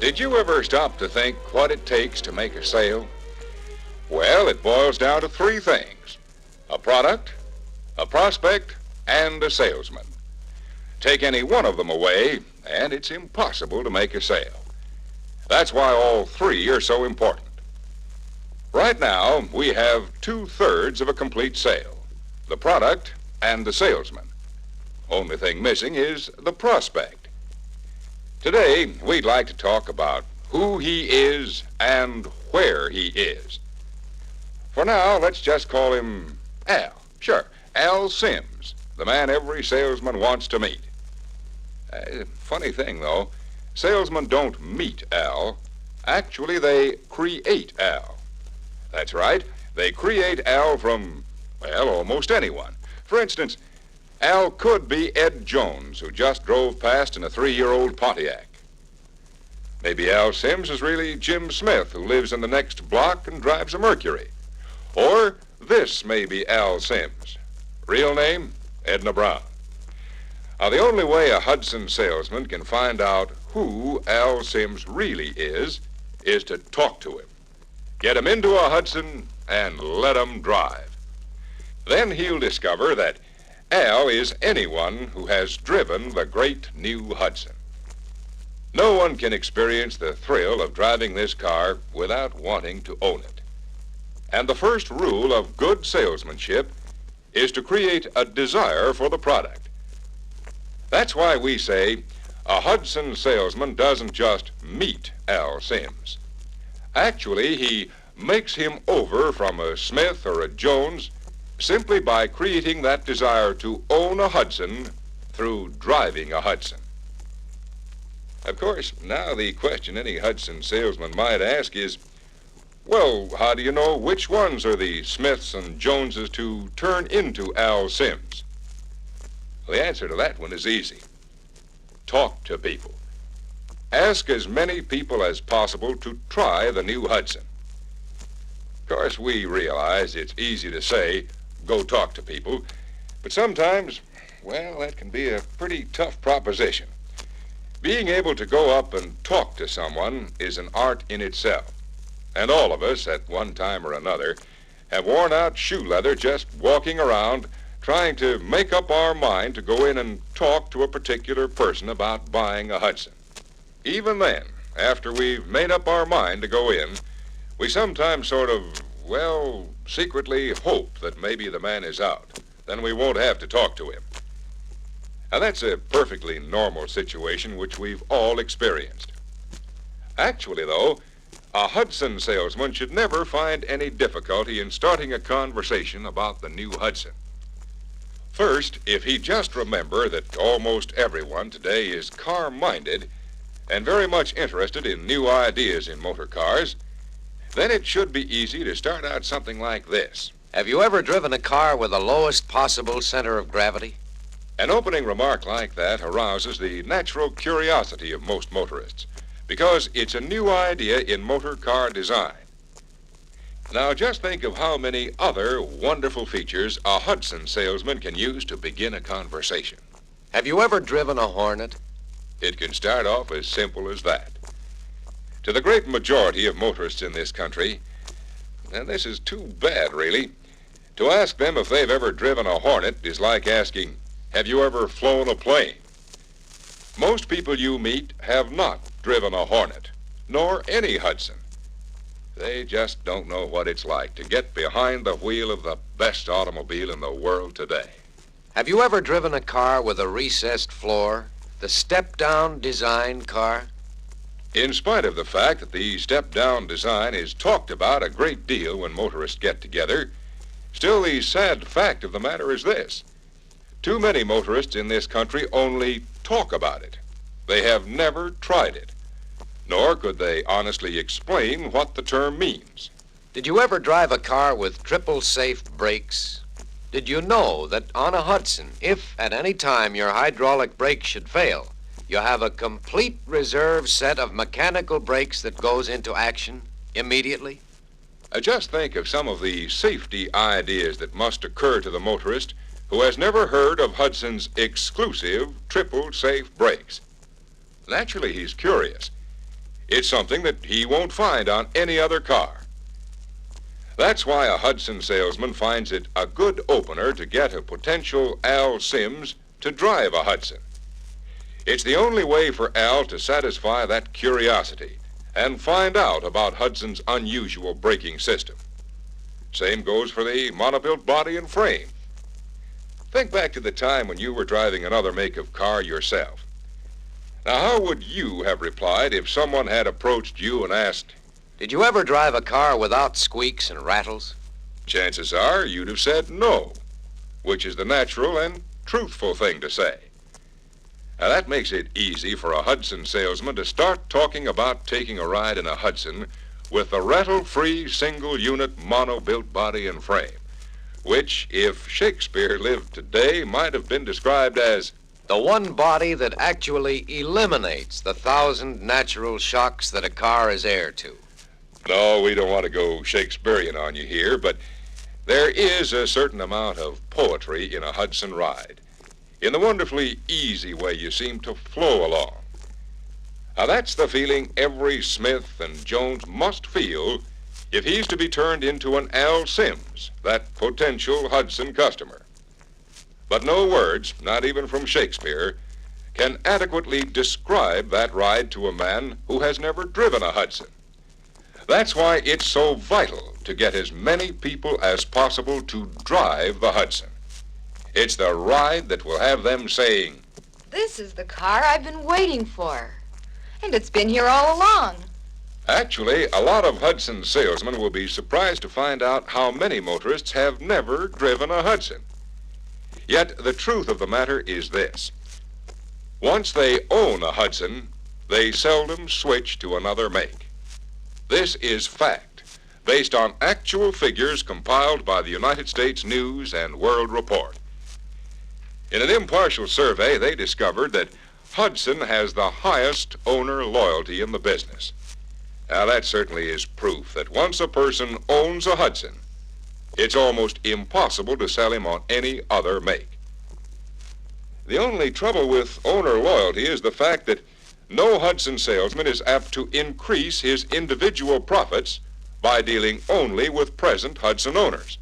Did you ever stop to think what it takes to make a sale? Well, it boils down to three things: a product, a prospect, and a salesman. Take any one of them away, and it's impossible to make a sale. That's why all three are so important. Right now, we have 2/3 of a complete sale: the product and the salesman. Only thing missing is the prospect. Today, we'd like to talk about who he is and where he is. For now, let's just call him Al. Sure, Al Sims, the man every salesman wants to meet. Funny thing, though, salesmen don't meet Al. Actually, they create Al. That's right, they create Al from, well, almost anyone. For instance, Al could be Ed Jones, who just drove past in a 3-year-old Pontiac. Maybe Al Sims is really Jim Smith, who lives in the next block and drives a Mercury. Or this may be Al Sims. Real name, Edna Brown. Now, the only way a Hudson salesman can find out who Al Sims really is to talk to him. Get him into a Hudson and let him drive. Then he'll discover that Al is anyone who has driven the great new Hudson. No one can experience the thrill of driving this car without wanting to own it. And the first rule of good salesmanship is to create a desire for the product. That's why we say a Hudson salesman doesn't just meet Al Sims. Actually, he makes him over from a Smith or a Jones simply by creating that desire to own a Hudson through driving a Hudson. Of course, now the question any Hudson salesman might ask is, well, how do you know which ones are the Smiths and Joneses to turn into Al Sims? Well, the answer to that one is easy. Talk to people. Ask as many people as possible to try the new Hudson. Of course, we realize it's easy to say, go talk to people, but sometimes, well, that can be a pretty tough proposition. Being able to go up and talk to someone is an art in itself. And all of us, at one time or another, have worn out shoe leather just walking around trying to make up our mind to go in and talk to a particular person about buying a Hudson. Even then, after we've made up our mind to go in, we sometimes sort of, well, secretly hope that maybe the man is out. Then we won't have to talk to him. Now, that's a perfectly normal situation which we've all experienced. Actually, though, a Hudson salesman should never find any difficulty in starting a conversation about the new Hudson. First, if he just remember that almost everyone today is car-minded and very much interested in new ideas in motor cars, then it should be easy to start out something like this. Have you ever driven a car with the lowest possible center of gravity? An opening remark like that arouses the natural curiosity of most motorists because it's a new idea in motor car design. Now, just think of how many other wonderful features a Hudson salesman can use to begin a conversation. Have you ever driven a Hornet? It can start off as simple as that. To the great majority of motorists in this country, and this is too bad, really, to ask them if they've ever driven a Hornet is like asking, have you ever flown a plane? Most people you meet have not driven a Hornet, nor any Hudson. They just don't know what it's like to get behind the wheel of the best automobile in the world today. Have you ever driven a car with a recessed floor, the step-down design car? In spite of the fact that the step-down design is talked about a great deal when motorists get together, still the sad fact of the matter is this. Too many motorists in this country only talk about it. They have never tried it, nor could they honestly explain what the term means. Did you ever drive a car with triple safe brakes? Did you know that on a Hudson, if at any time your hydraulic brakes should fail, you have a complete reserve set of mechanical brakes that goes into action immediately? Just think of some of the safety ideas that must occur to the motorist who has never heard of Hudson's exclusive triple safe brakes. Naturally, he's curious. It's something that he won't find on any other car. That's why a Hudson salesman finds it a good opener to get a potential Al Sims to drive a Hudson. It's the only way for Al to satisfy that curiosity and find out about Hudson's unusual braking system. Same goes for the monobuilt body and frame. Think back to the time when you were driving another make of car yourself. Now, how would you have replied if someone had approached you and asked, Did you ever drive a car without squeaks and rattles? Chances are you'd have said no, which is the natural and truthful thing to say. Now, that makes it easy for a Hudson salesman to start talking about taking a ride in a Hudson with the rattle-free single-unit mono-built body and frame, which, if Shakespeare lived today, might have been described as the one body that actually eliminates the 1,000 natural shocks that a car is heir to. No, we don't want to go Shakespearean on you here, but there is a certain amount of poetry in a Hudson ride, in the wonderfully easy way you seem to flow along. Now, that's the feeling every Smith and Jones must feel if he's to be turned into an Al Sims, that potential Hudson customer. But no words, not even from Shakespeare, can adequately describe that ride to a man who has never driven a Hudson. That's why it's so vital to get as many people as possible to drive the Hudson. It's the ride that will have them saying, "This is the car I've been waiting for. And it's been here all along." Actually, a lot of Hudson salesmen will be surprised to find out how many motorists have never driven a Hudson. Yet the truth of the matter is this. Once they own a Hudson, they seldom switch to another make. This is fact, based on actual figures compiled by the United States News and World Report. In an impartial survey, they discovered that Hudson has the highest owner loyalty in the business. Now, that certainly is proof that once a person owns a Hudson, it's almost impossible to sell him on any other make. The only trouble with owner loyalty is the fact that no Hudson salesman is apt to increase his individual profits by dealing only with present Hudson owners.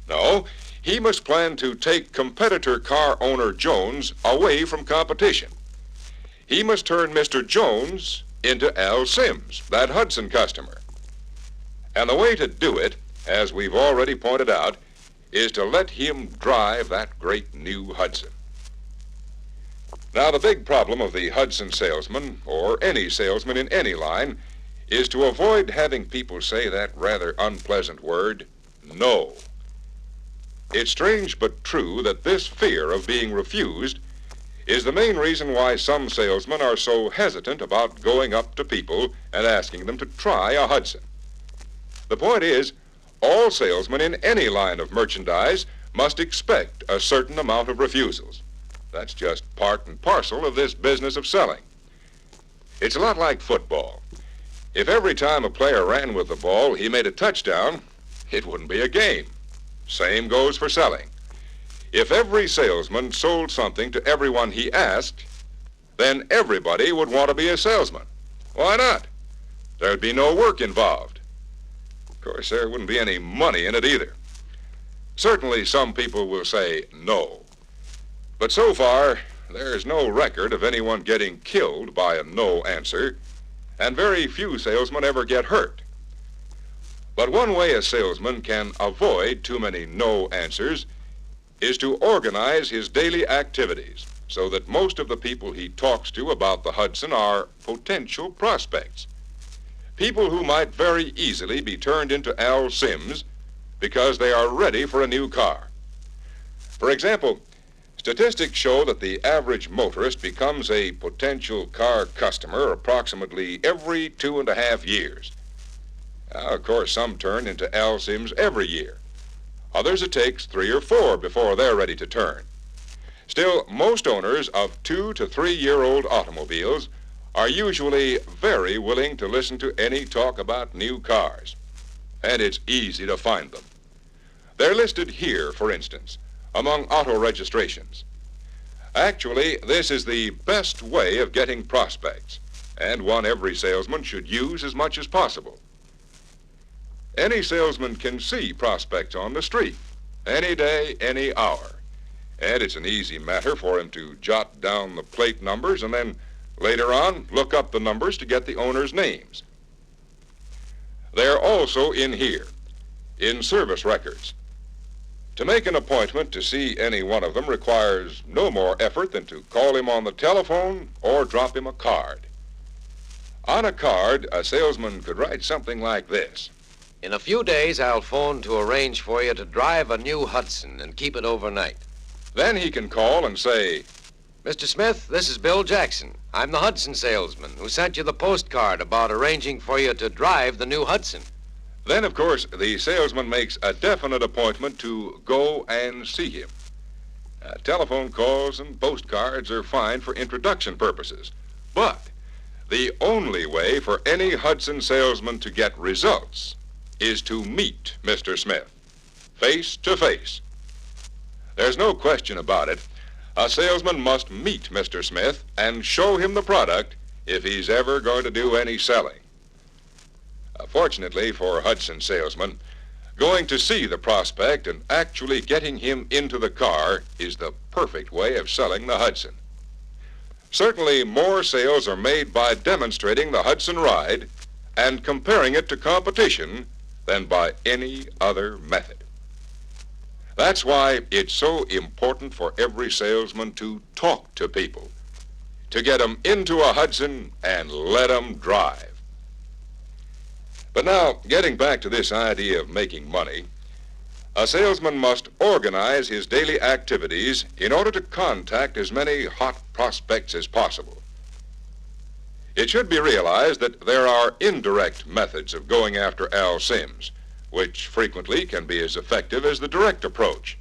No, he must plan to take competitor car owner Jones away from competition. He must turn Mr. Jones into Al Sims, that Hudson customer. And the way to do it, as we've already pointed out, is to let him drive that great new Hudson. Now, the big problem of the Hudson salesman, or any salesman in any line, is to avoid having people say that rather unpleasant word, no. It's strange but true that this fear of being refused is the main reason why some salesmen are so hesitant about going up to people and asking them to try a Hudson. The point is, all salesmen in any line of merchandise must expect a certain amount of refusals. That's just part and parcel of this business of selling. It's a lot like football. If every time a player ran with the ball he made a touchdown, it wouldn't be a game. Same goes for selling. If every salesman sold something to everyone he asked, then everybody would want to be a salesman. Why not? There'd be no work involved. Of course, there wouldn't be any money in it either. Certainly some people will say no. But so far, there's no record of anyone getting killed by a no answer, and very few salesmen ever get hurt. But one way a salesman can avoid too many no answers is to organize his daily activities so that most of the people he talks to about the Hudson are potential prospects. People who might very easily be turned into Al Sims because they are ready for a new car. For example, statistics show that the average motorist becomes a potential car customer approximately every 2.5 years. Now, of course, some turn into Al Sims every year. Others it takes 3 or 4 before they're ready to turn. Still, most owners of 2 to 3-year-old automobiles are usually very willing to listen to any talk about new cars. And it's easy to find them. They're listed here, for instance, among auto registrations. Actually, this is the best way of getting prospects. and one every salesman should use as much as possible. Any salesman can see prospects on the street, any day, any hour, and it's an easy matter for him to jot down the plate numbers and then later on look up the numbers to get the owner's names. They're also in here, in service records. To make an appointment to see any one of them requires no more effort than to call him on the telephone or drop him a card. On a card, a salesman could write something like this. In a few days, I'll phone to arrange for you to drive a new Hudson and keep it overnight. Then he can call and say, Mr. Smith, this is Bill Jackson. I'm the Hudson salesman who sent you the postcard about arranging for you to drive the new Hudson. Then, of course, the salesman makes a definite appointment to go and see him. Telephone calls and postcards are fine for introduction purposes, but the only way for any Hudson salesman to get results is to meet Mr. Smith, face to face. There's no question about it. A salesman must meet Mr. Smith and show him the product if he's ever going to do any selling. Fortunately for Hudson salesmen, going to see the prospect and actually getting him into the car is the perfect way of selling the Hudson. Certainly, more sales are made by demonstrating the Hudson ride and comparing it to competition than by any other method. That's why it's so important for every salesman to talk to people, to get them into a Hudson and let them drive. But now, getting back to this idea of making money, a salesman must organize his daily activities in order to contact as many hot prospects as possible. It should be realized that there are indirect methods of going after Al Sims, which frequently can be as effective as the direct approach.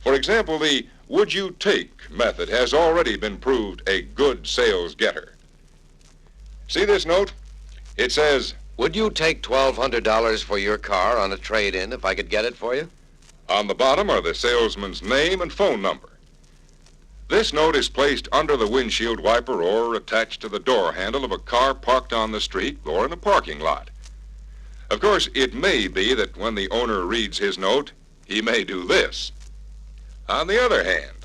For example, the would you take method has already been proved a good sales getter. See this note? It says, Would you take $1,200 for your car on a trade-in if I could get it for you? On the bottom are the salesman's name and phone number. This note is placed under the windshield wiper or attached to the door handle of a car parked on the street or in a parking lot. Of course, it may be that when the owner reads his note, he may do this. On the other hand,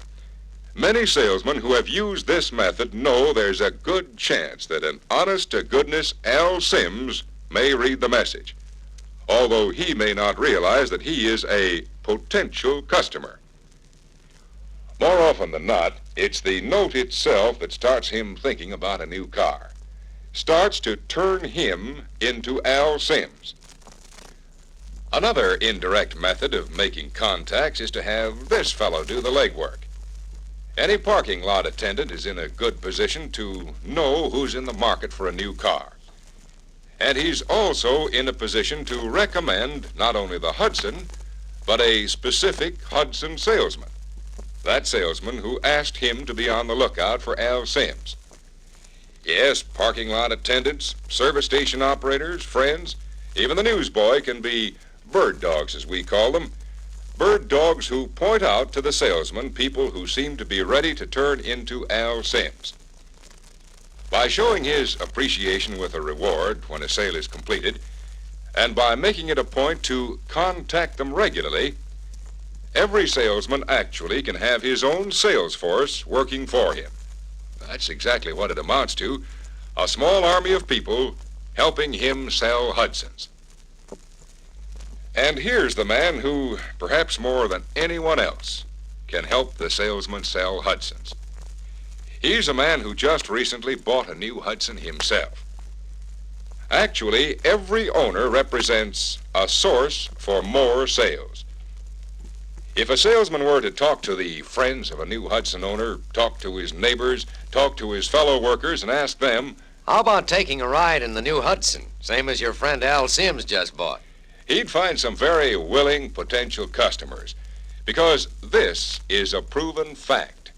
many salesmen who have used this method know there's a good chance that an honest-to-goodness Al Sims may read the message, although he may not realize that he is a potential customer. More often than not, it's the note itself that starts him thinking about a new car, starts to turn him into Al Sims. Another indirect method of making contacts is to have this fellow do the legwork. Any parking lot attendant is in a good position to know who's in the market for a new car. And he's also in a position to recommend not only the Hudson, but a specific Hudson salesman. That salesman who asked him to be on the lookout for Al Sims. Yes, parking lot attendants, service station operators, friends, even the newsboy can be bird dogs, as we call them. Bird dogs who point out to the salesman people who seem to be ready to turn into Al Sims. By showing his appreciation with a reward when a sale is completed, and by making it a point to contact them regularly, every salesman actually can have his own sales force working for him. That's exactly what it amounts to, a small army of people helping him sell Hudsons. And here's the man who, perhaps more than anyone else, can help the salesman sell Hudsons. He's a man who just recently bought a new Hudson himself. Actually, every owner represents a source for more sales. If a salesman were to talk to the friends of a new Hudson owner, talk to his neighbors, talk to his fellow workers, and ask them, How about taking a ride in the new Hudson, same as your friend Al Sims just bought? He'd find some very willing potential customers, because this is a proven fact.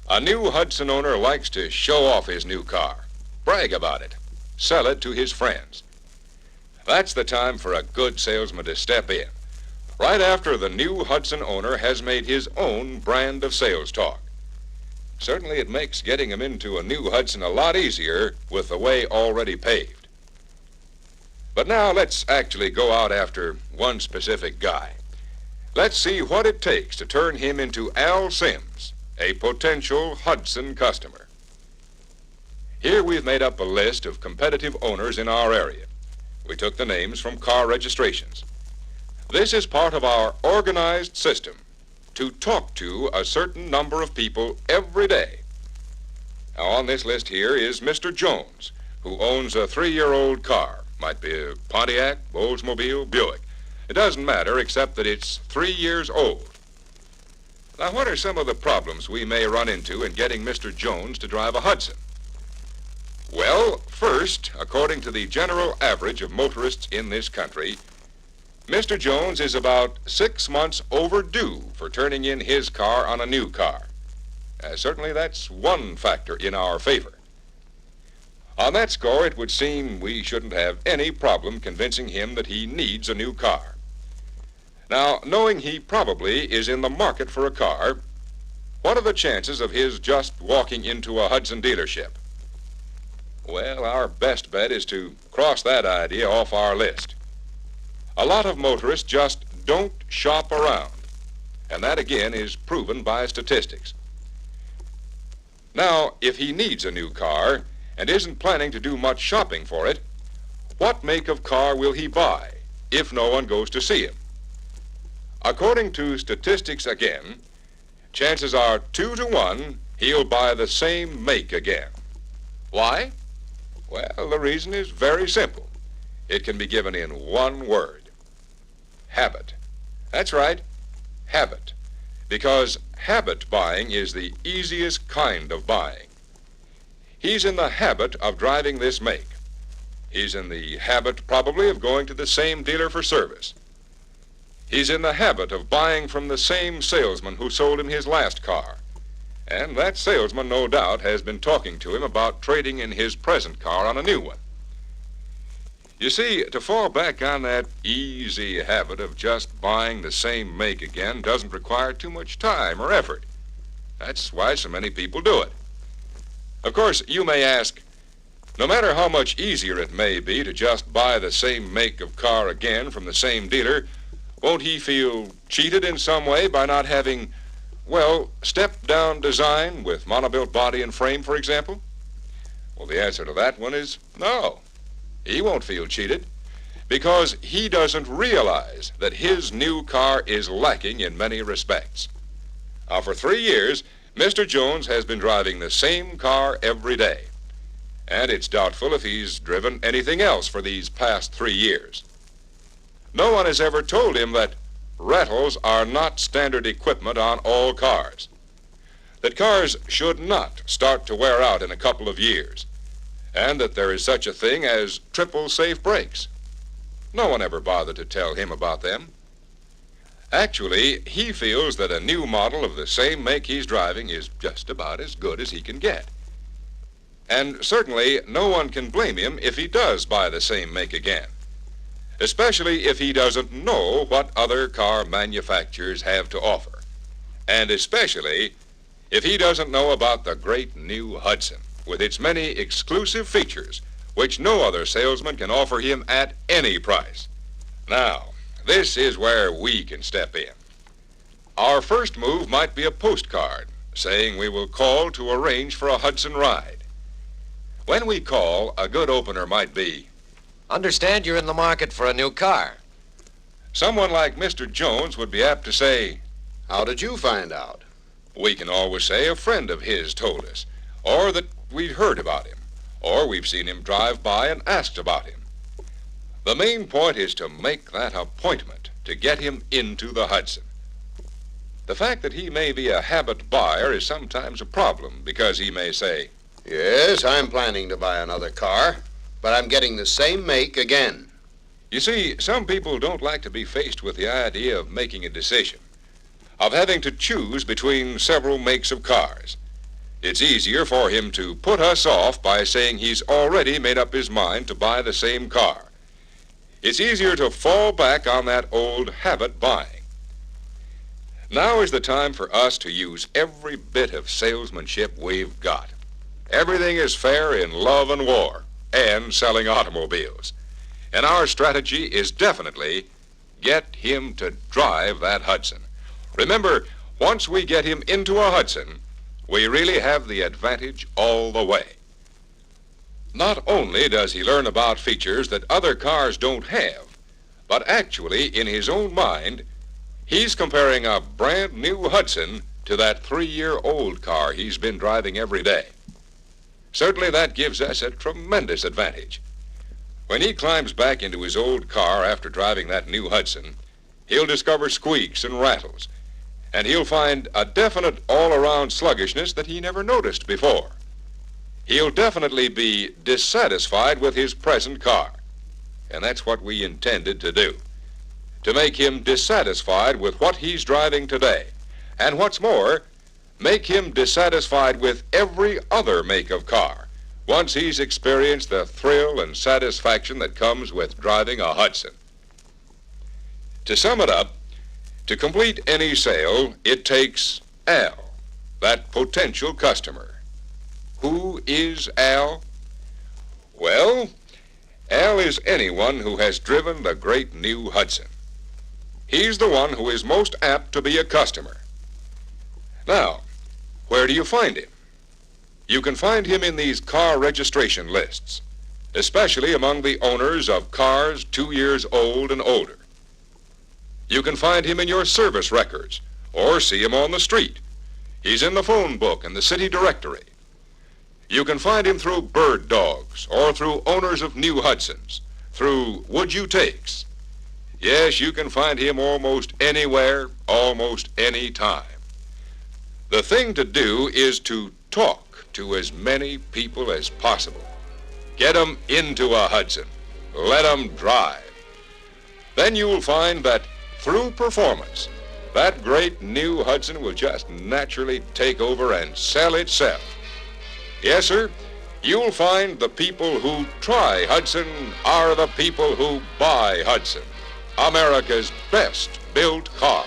A new Hudson owner likes to show off his new car, brag about it, sell it to his friends. That's the time for a good salesman to step in, right after the new Hudson owner has made his own brand of sales talk. Certainly it makes getting him into a new Hudson a lot easier with the way already paved. But now let's actually go out after one specific guy. Let's see what it takes to turn him into Al Sims, a potential Hudson customer. Here we've made up a list of competitive owners in our area. We took the names from car registrations. This is part of our organized system to talk to a certain number of people every day. Now, on this list here is Mr. Jones, who owns a 3-year-old car. Might be a Pontiac, Oldsmobile, Buick. It doesn't matter except that it's 3 years old. Now, what are some of the problems we may run into in getting Mr. Jones to drive a Hudson? Well, first, according to the general average of motorists in this country, Mr. Jones is about 6 months overdue for turning in his car on a new car. Certainly that's one factor in our favor. On that score, it would seem we shouldn't have any problem convincing him that he needs a new car. Now, knowing he probably is in the market for a car, what are the chances of his just walking into a Hudson dealership? Well, our best bet is to cross that idea off our list. A lot of motorists just don't shop around, and that again is proven by statistics. Now, if he needs a new car and isn't planning to do much shopping for it, what make of car will he buy if no one goes to see him? According to statistics again, chances are 2 to 1 he'll buy the same make again. Why? Well, the reason is very simple. It can be given in one word: habit. That's right, habit. Because habit buying is the easiest kind of buying. He's in the habit of driving this make. He's in the habit, probably, of going to the same dealer for service. He's in the habit of buying from the same salesman who sold him his last car. And that salesman, no doubt, has been talking to him about trading in his present car on a new one. You see, to fall back on that easy habit of just buying the same make again doesn't require too much time or effort. That's why so many people do it. Of course, you may ask, no matter how much easier it may be to just buy the same make of car again from the same dealer, won't he feel cheated in some way by not having, well, step-down design with monobuilt body and frame, for example? Well, the answer to that one is no. He won't feel cheated because he doesn't realize that his new car is lacking in many respects. Now, for 3 years, Mr. Jones has been driving the same car every day, and it's doubtful if he's driven anything else for these past 3 years. No one has ever told him that rattles are not standard equipment on all cars, that cars should not start to wear out in a couple of years, and that there is such a thing as triple safe brakes. No one ever bothered to tell him about them. Actually, he feels that a new model of the same make he's driving is just about as good as he can get. And certainly no one can blame him if he does buy the same make again, especially if he doesn't know what other car manufacturers have to offer, and especially if he doesn't know about the great new Hudson with its many exclusive features which no other salesman can offer him at any price. Now, this is where we can step in. Our first move might be a postcard saying we will call to arrange for a Hudson ride. When we call, a good opener might be, "Understand you're in the market for a new car." Someone like Mr. Jones would be apt to say, "How did you find out?" We can always say a friend of his told us, or that we'd heard about him, or we've seen him drive by and asked about him. The main point is to make that appointment to get him into the Hudson. The fact that he may be a habit buyer is sometimes a problem because he may say, "Yes, I'm planning to buy another car, but I'm getting the same make again." You see, some people don't like to be faced with the idea of making a decision, of having to choose between several makes of cars. It's easier for him to put us off by saying he's already made up his mind to buy the same car. It's easier to fall back on that old habit buying. Now is the time for us to use every bit of salesmanship we've got. Everything is fair in love and war and selling automobiles. And our strategy is definitely get him to drive that Hudson. Remember, once we get him into a Hudson, we really have the advantage all the way. Not only does he learn about features that other cars don't have, but actually, in his own mind, he's comparing a brand new Hudson to that 3-year-old car he's been driving every day. Certainly that gives us a tremendous advantage. When he climbs back into his old car after driving that new Hudson, he'll discover squeaks and rattles, and he'll find a definite all-around sluggishness that he never noticed before. He'll definitely be dissatisfied with his present car, and that's what we intended to do, to make him dissatisfied with what he's driving today, and what's more, make him dissatisfied with every other make of car once he's experienced the thrill and satisfaction that comes with driving a Hudson. To sum it up, to complete any sale, it takes Al, that potential customer. Who is Al? Well, Al is anyone who has driven the great new Hudson. He's the one who is most apt to be a customer. Now, where do you find him? You can find him in these car registration lists, especially among the owners of cars 2 years old and older. You can find him in your service records or see him on the street. He's in the phone book and the city directory. You can find him through bird dogs or through owners of new Hudsons, through would you takes. Yes, you can find him almost anywhere, almost any time. The thing to do is to talk to as many people as possible. Get 'em into a Hudson. Let 'em drive. Then you'll find that through performance, that great new Hudson will just naturally take over and sell itself. Yes, sir, you'll find the people who try Hudson are the people who buy Hudson, America's best built car.